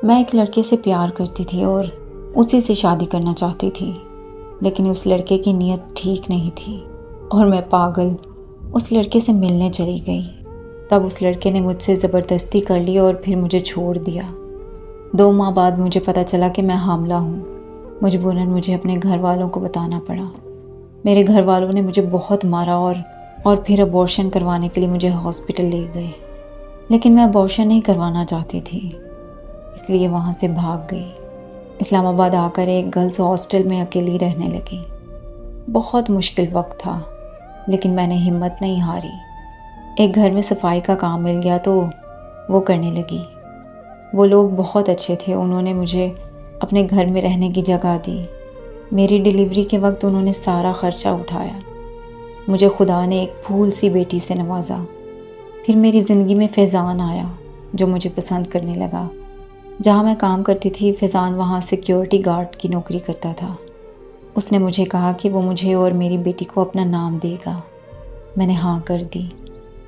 میں ایک لڑکے سے پیار کرتی تھی اور اسی سے شادی کرنا چاہتی تھی، لیکن اس لڑکے کی نیت ٹھیک نہیں تھی اور میں پاگل اس لڑکے سے ملنے چلی گئی۔ تب اس لڑکے نے مجھ سے زبردستی کر لی اور پھر مجھے چھوڑ دیا۔ 2 ماہ بعد مجھے پتہ چلا کہ میں حاملہ ہوں۔ مجبوراً مجھے اپنے گھر والوں کو بتانا پڑا۔ میرے گھر والوں نے مجھے بہت مارا اور پھر ابورشن کروانے کے لیے مجھے ہاسپٹل لے گئے، لیکن میں ابورشن نہیں کروانا چاہتی تھی، اس لیے وہاں سے بھاگ گئی۔ اسلام آباد آ کر ایک گرلز ہاسٹل میں اکیلی رہنے لگی۔ بہت مشکل وقت تھا، لیکن میں نے ہمت نہیں ہاری۔ ایک گھر میں صفائی کا کام مل گیا تو وہ کرنے لگی۔ وہ لوگ بہت اچھے تھے، انہوں نے مجھے اپنے گھر میں رہنے کی جگہ دی۔ میری ڈیلیوری کے وقت انہوں نے سارا خرچہ اٹھایا۔ مجھے خدا نے ایک پھول سی بیٹی سے نوازا۔ پھر میری زندگی میں فیضان آیا، جو مجھے پسند کرنے لگا۔ جہاں میں کام کرتی تھی، فیضان وہاں سیکیورٹی گارڈ کی نوکری کرتا تھا۔ اس نے مجھے کہا کہ وہ مجھے اور میری بیٹی کو اپنا نام دے گا۔ میں نے ہاں کر دی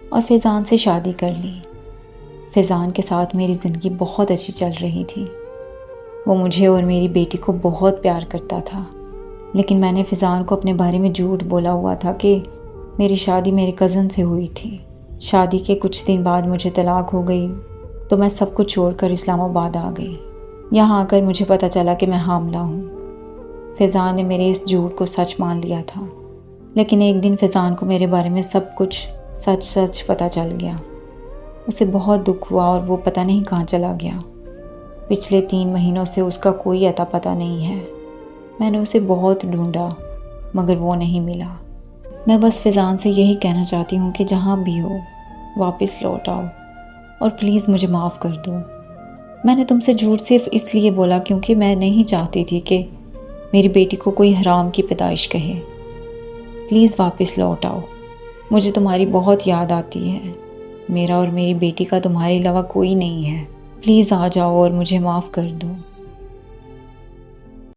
اور فیضان سے شادی کر لی۔ فیضان کے ساتھ میری زندگی بہت اچھی چل رہی تھی۔ وہ مجھے اور میری بیٹی کو بہت پیار کرتا تھا، لیکن میں نے فیضان کو اپنے بارے میں جھوٹ بولا ہوا تھا کہ میری شادی میرے کزن سے ہوئی تھی۔ شادی کے کچھ دن بعد مجھے طلاق ہو گئی تو میں سب کچھ چھوڑ کر اسلام آباد آ گئی۔ یہاں آ کر مجھے پتہ چلا کہ میں حاملہ ہوں۔ فیضان نے میرے اس جھوٹ کو سچ مان لیا تھا، لیکن ایک دن فیضان کو میرے بارے میں سب کچھ سچ پتہ چل گیا۔ اسے بہت دکھ ہوا اور وہ پتہ نہیں کہاں چلا گیا۔ پچھلے 3 مہینوں سے اس کا کوئی اتا پتہ نہیں ہے۔ میں نے اسے بہت ڈھونڈا مگر وہ نہیں ملا۔ میں بس فیضان سے یہی کہنا چاہتی ہوں کہ جہاں بھی ہو واپس لوٹ آؤ اور پلیز مجھے معاف کر دو۔ میں نے تم سے جھوٹ صرف اس لیے بولا کیونکہ میں نہیں چاہتی تھی کہ میری بیٹی کو کوئی حرام کی پیدائش کہے۔ پلیز واپس لوٹ آؤ، مجھے تمہاری بہت یاد آتی ہے۔ میرا اور میری بیٹی کا تمہارے علاوہ کوئی نہیں ہے۔ پلیز آ جاؤ اور مجھے معاف کر دو۔